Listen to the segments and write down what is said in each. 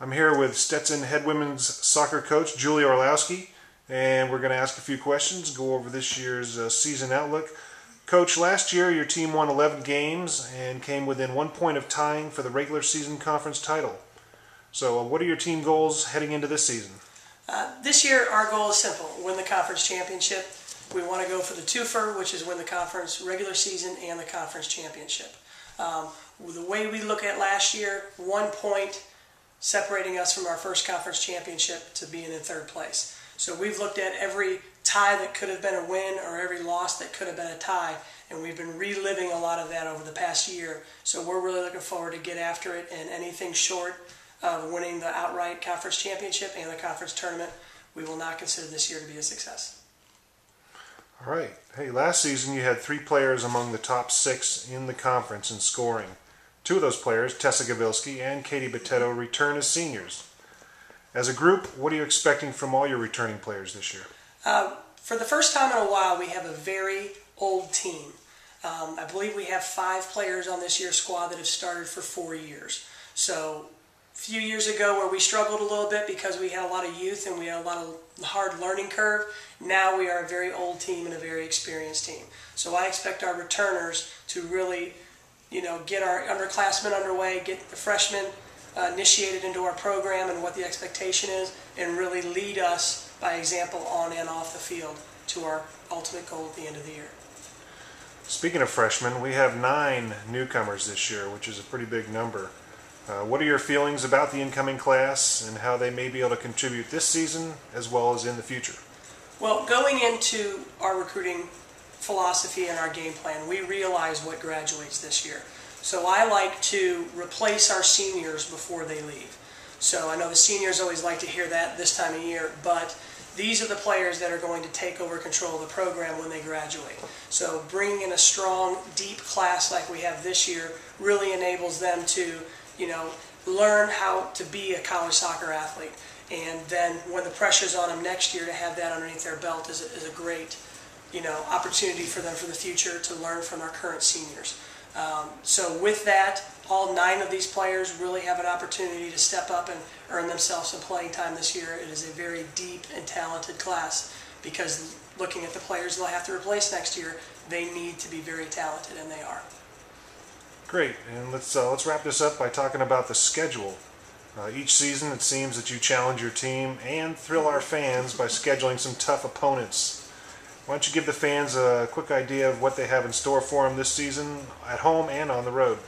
I'm here with Stetson head women's soccer coach Julie Orlowski, and we're going to ask a few questions, go over this year's season outlook. Coach, last year your team won 11 games and came within 1 point of tying for the regular season conference title. So what are your team goals heading into this season? This year our goal is simple: win the conference championship. We want to go for the twofer, which is win the conference regular season and the conference championship. The way we look at last year, 1 point separating us from our first conference championship to being in third place. So we've looked at every tie that could have been a win or every loss that could have been a tie, and we've been reliving a lot of that over the past year. So we're really looking forward to get after it, and anything short of winning the outright conference championship and the conference tournament, we will not consider this year to be a success. All right. Hey, last season you had 3 players among the top 6 in the conference in scoring. 2 of those players, Tessa Gavilski and Katie Botetto, return as seniors. As a group, what are you expecting from all your returning players this year? For the first time in a while, we have a very old team. I believe we have 5 players on this year's squad that have started for 4 years. So a few years ago where we struggled a little bit because we had a lot of youth and we had a lot of hard learning curve, now we are a very old team and a very experienced team. So I expect our returners to really, get our underclassmen underway, get the freshmen initiated into our program and what the expectation is, and really lead us by example on and off the field to our ultimate goal at the end of the year. Speaking of freshmen, we have 9 newcomers this year, which is a pretty big number. What are your feelings about the incoming class and how they may be able to contribute this season as well as in the future? Well, going into our recruiting philosophy and our game plan, we realize what graduates this year. So I like to replace our seniors before they leave. So I know the seniors always like to hear that this time of year, but these are the players that are going to take over control of the program when they graduate. So bringing in a strong, deep class like we have this year really enables them to, learn how to be a college soccer athlete. And then when the pressure's on them next year, to have that underneath their belt is a great, opportunity for them for the future to learn from our current seniors. So with that, all 9 of these players really have an opportunity to step up and earn themselves some playing time this year. It is a very deep and talented class because looking at the players they'll have to replace next year, they need to be very talented, and they are. Great, and let's wrap this up by talking about the schedule. Each season it seems that you challenge your team and thrill our fans by scheduling some tough opponents. Why don't you give the fans a quick idea of what they have in store for them this season, at home and on the road?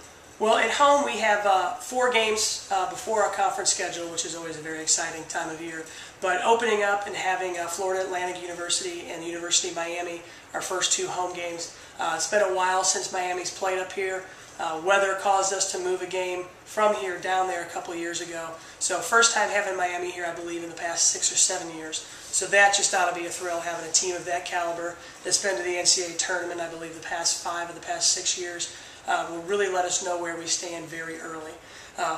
Well, at home we have 4 games before our conference schedule, which is always a very exciting time of year. But opening up and having Florida Atlantic University and University of Miami, our first 2 home games. It's been a while since Miami's played up here. Weather caused us to move a game from here down there a couple of years ago. So first time having Miami here, I believe, in the past 6 or 7 years. So that just ought to be a thrill, having a team of that caliber that's been to the NCAA tournament, I believe, the past 5 of the past 6 years. Will really let us know where we stand very early.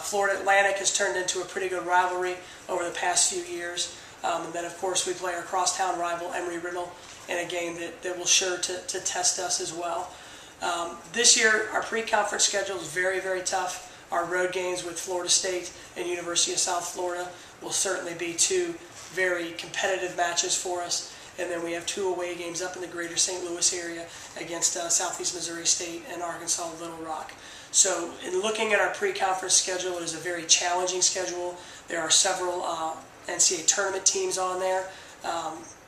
Florida Atlantic has turned into a pretty good rivalry over the past few years. And then, of course, we play our crosstown rival, Emory-Riddle, in a game that will sure to test us as well. This year, our pre-conference schedule is very, very tough. Our road games with Florida State and University of South Florida will certainly be 2 very competitive matches for us. And then we have 2 away games up in the greater St. Louis area against Southeast Missouri State and Arkansas Little Rock. So in looking at our pre-conference schedule, it is a very challenging schedule. There are several NCAA tournament teams on there,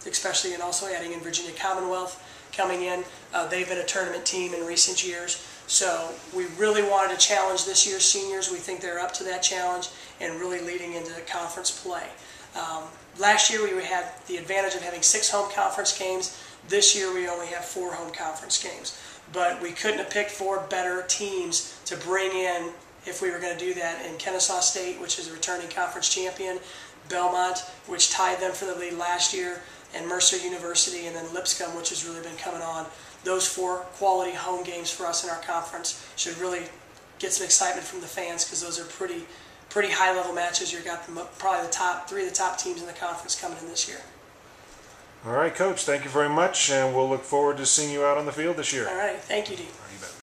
especially, and also adding in Virginia Commonwealth coming in. They've been a tournament team in recent years. So we really wanted to challenge this year's seniors. We think they're up to that challenge and really leading into conference play. Last year we had the advantage of having 6 home conference games. This year we only have 4 home conference games. But we couldn't have picked 4 better teams to bring in if we were going to do that. In Kennesaw State, which is a returning conference champion, Belmont, which tied them for the lead last year, and Mercer University, and then Lipscomb, which has really been coming on. Those 4 quality home games for us in our conference should really get some excitement from the fans, because those are pretty high-level matches. You've got probably the top 3 of the top teams in the conference coming in this year. All right, Coach, thank you very much, and we'll look forward to seeing you out on the field this year. All right, thank you, Dean.